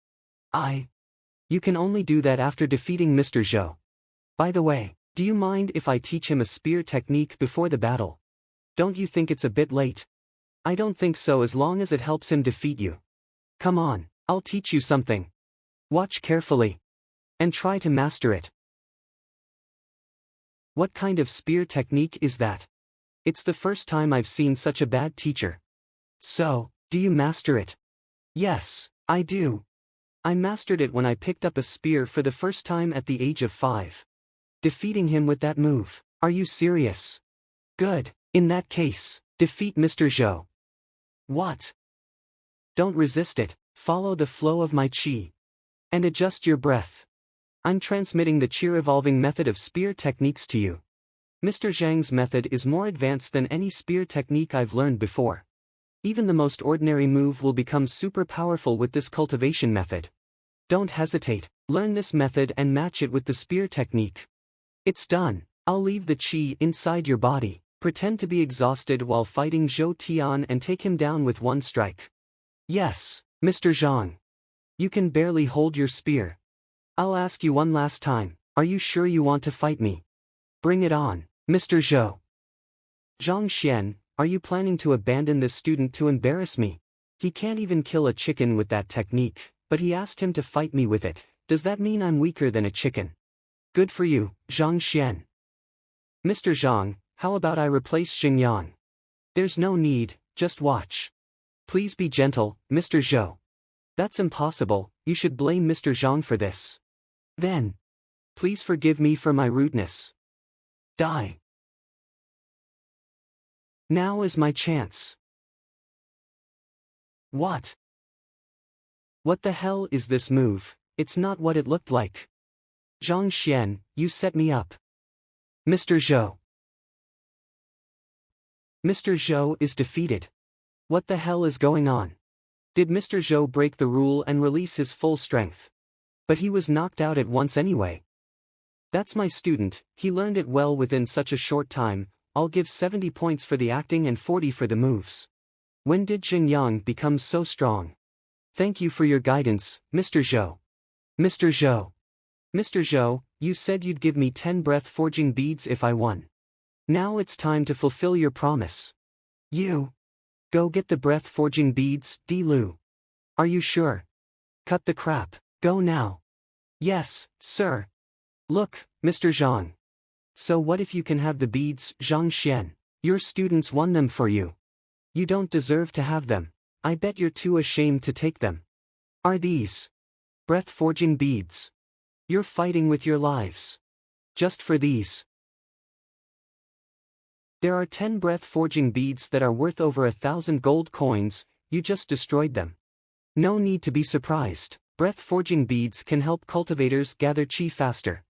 You can only do that after defeating Mr. Zhou. By the way, do you mind if I teach him a spear technique before the battle? Don't you think it's a bit late? I don't think so as long as it helps him defeat you. Come on, I'll teach you something. Watch carefully. And try to master it. What kind of spear technique is that? It's the first time I've seen such a bad teacher. So, do you master it? Yes, I do. I mastered it when I picked up a spear for the first time at the age of 5. Defeating him with that move. Are you serious? Good, in that case, defeat Mr. Zhou. What? Don't resist it, follow the flow of my qi. And adjust your breath. I'm transmitting the qi evolving method of spear techniques to you. Mr. Zhang's method is more advanced than any spear technique I've learned before. Even the most ordinary move will become super powerful with this cultivation method. Don't hesitate, learn this method and match it with the spear technique. It's done. I'll leave the qi inside your body, pretend to be exhausted while fighting Zhou Tian and take him down with one strike. Yes, Mr. Zhang. You can barely hold your spear. I'll ask you one last time, are you sure you want to fight me? Bring it on, Mr. Zhou. Zhang Xuan, are you planning to abandon this student to embarrass me? He can't even kill a chicken with that technique, but he asked him to fight me with it. Does that mean I'm weaker than a chicken? Good for you, Zhang Xuan. Mr. Zhang, how about I replace Xingyang? There's no need, just watch. Please be gentle, Mr. Zhou. That's impossible, you should blame Mr. Zhang for this. Then. Please forgive me for my rudeness. Die. Now is my chance. What? What the hell is this move? It's not what it looked like. Zhang Xuan, you set me up. Mr. Zhou. Mr. Zhou is defeated. What the hell is going on? Did Mr. Zhou break the rule and release his full strength? But he was knocked out at once anyway. That's my student, he learned it well within such a short time. I'll give 70 points for the acting and 40 for the moves. When did Xingyang become so strong? Thank you for your guidance, Mr. Zhou. Mr. Zhou. Mr. Zhou, you said you'd give me 10 breath-forging beads if I won. Now it's time to fulfill your promise. You. Go get the breath-forging beads, Di Lu. Are you sure? Cut the crap, go now. Yes, sir. Look, Mr. Zhang. So what if you can have the beads, Zhang Xuan? Your students won them for you. You don't deserve to have them. I bet you're too ashamed to take them. Are these breath-forging beads? You're fighting with your lives. Just for these. There are 10 breath-forging beads that are worth over 1,000 gold coins. you just destroyed them. No need to be surprised. Breath-forging beads can help cultivators gather chi faster.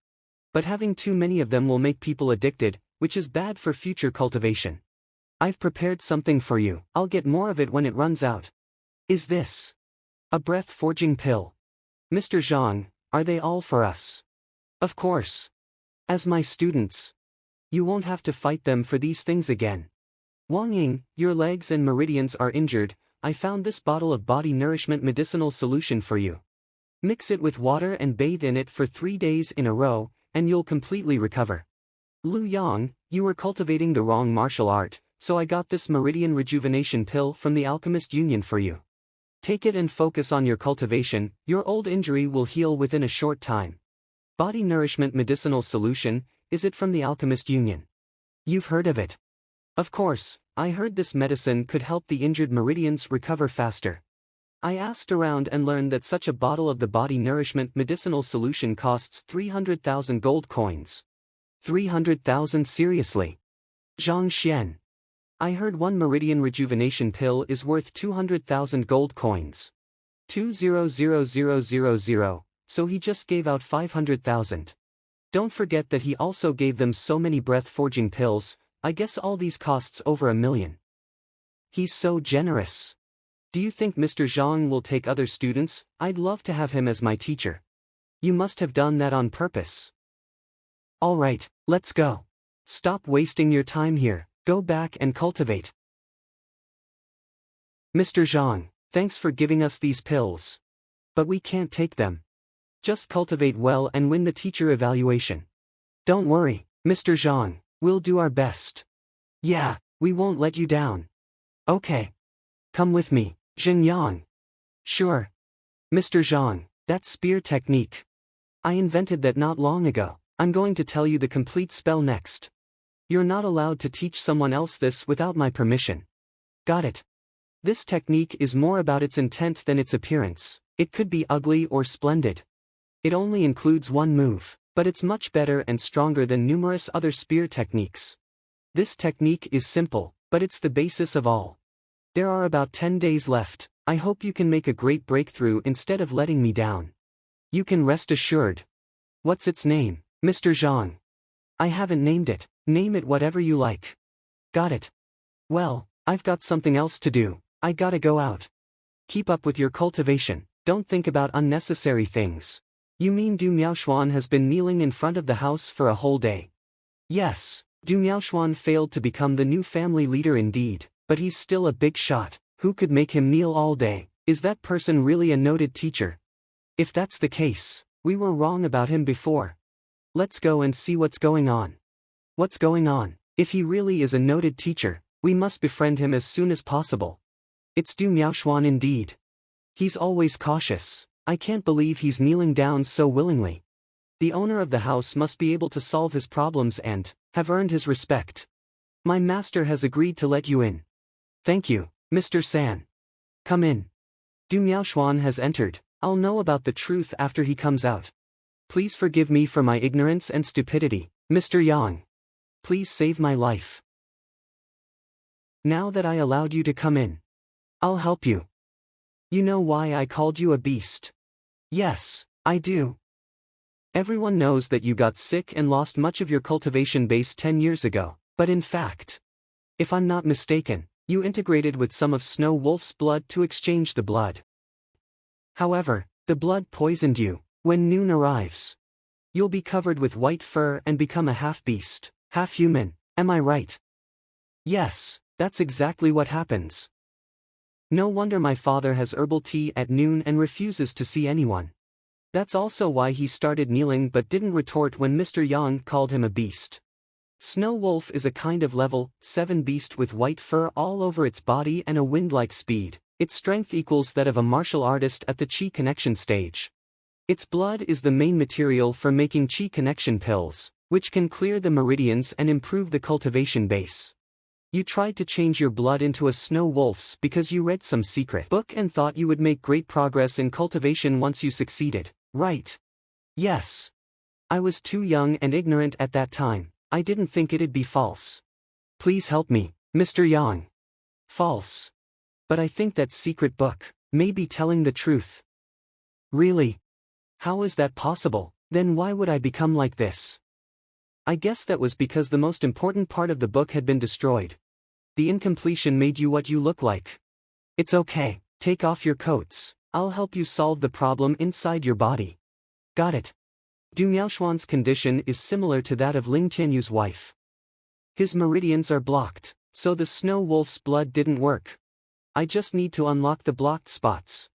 But having too many of them will make people addicted, which is bad for future cultivation. I've prepared something for you. I'll get more of it when it runs out. Is this a breath-forging pill? Mr. Zhang, are they all for us? Of course. As my students. You won't have to fight them for these things again. Wang Ying, your legs and meridians are injured. I found this bottle of body nourishment medicinal solution for you. Mix it with water and bathe in it for 3 days in a row, and you'll completely recover. Lu Yang, you were cultivating the wrong martial art, so I got this meridian rejuvenation pill from the Alchemist Union for you. Take it and focus on your cultivation, your old injury will heal within a short time. Body nourishment medicinal solution, is it from the Alchemist Union? You've heard of it. Of course, I heard this medicine could help the injured meridians recover faster. I asked around and learned that such a bottle of the body nourishment medicinal solution costs 300,000 gold coins. 300,000 seriously? Zhang Xuan. I heard one meridian rejuvenation pill is worth 200,000 gold coins. 200,000, so he just gave out 500,000. Don't forget that he also gave them so many breath-forging pills, I guess all these costs over 1 million. He's so generous. Do you think Mr. Zhang will take other students? I'd love to have him as my teacher. You must have done that on purpose. Alright, let's go. Stop wasting your time here, go back and cultivate. Mr. Zhang, thanks for giving us these pills. But we can't take them. Just cultivate well and win the teacher evaluation. Don't worry, Mr. Zhang, we'll do our best. Yeah, we won't let you down. Okay. Come with me, Zheng Yang. Sure. Mr. Zhang, that spear technique. I invented that not long ago. I'm going to tell you the complete spell next. You're not allowed to teach someone else this without my permission. Got it. This technique is more about its intent than its appearance. It could be ugly or splendid. It only includes one move, but it's much better and stronger than numerous other spear techniques. This technique is simple, but it's the basis of all. There are about 10 days left. I hope you can make a great breakthrough instead of letting me down. You can rest assured. What's its name, Mr. Zhang? I haven't named it. Name it whatever you like. Got it. Well, I've got something else to do. I gotta go out. Keep up with your cultivation. Don't think about unnecessary things. You mean Du Miaoshuan has been kneeling in front of the house for a whole day? Yes, Du Miaoshuan failed to become the new family leader indeed, but he's still a big shot. Who could make him kneel all day? Is that person really a noted teacher? If that's the case, we were wrong about him before. Let's go and see what's going on. What's going on? If he really is a noted teacher, we must befriend him as soon as possible. It's Du Miaoshuan indeed. He's always cautious. I can't believe he's kneeling down so willingly. The owner of the house must be able to solve his problems and have earned his respect. My master has agreed to let you in. Thank you, Mr. San. Come in. Du Miaoshuan has entered. I'll know about the truth after he comes out. Please forgive me for my ignorance and stupidity, Mr. Yang. Please save my life. Now that I allowed you to come in, I'll help you. You know why I called you a beast? Yes, I do. Everyone knows that you got sick and lost much of your cultivation base 10 years ago, but in fact, if I'm not mistaken, you integrated with some of Snow Wolf's blood to exchange the blood. However, the blood poisoned you. When noon arrives, you'll be covered with white fur and become a half-beast, half-human, am I right? Yes, that's exactly what happens. No wonder my father has herbal tea at noon and refuses to see anyone. That's also why he started kneeling but didn't retort when Mr. Yang called him a beast. Snow Wolf is a kind of level 7 beast with white fur all over its body and a wind-like speed. Its strength equals that of a martial artist at the Qi connection stage. Its blood is the main material for making Qi connection pills, which can clear the meridians and improve the cultivation base. You tried to change your blood into a Snow Wolf's because you read some secret book and thought you would make great progress in cultivation once you succeeded, right? Yes. I was too young and ignorant at that time. I didn't think it'd be false. Please help me, Mr. Yang. False. But I think that secret book may be telling the truth. Really? How is that possible? Then why would I become like this? I guess that was because the most important part of the book had been destroyed. The incompletion made you what you look like. It's okay, take off your coats. I'll help you solve the problem inside your body. Got it. Du Miaoshuan's condition is similar to that of Ling Qianyu's wife. His meridians are blocked, so the snow wolf's blood didn't work. I just need to unlock the blocked spots.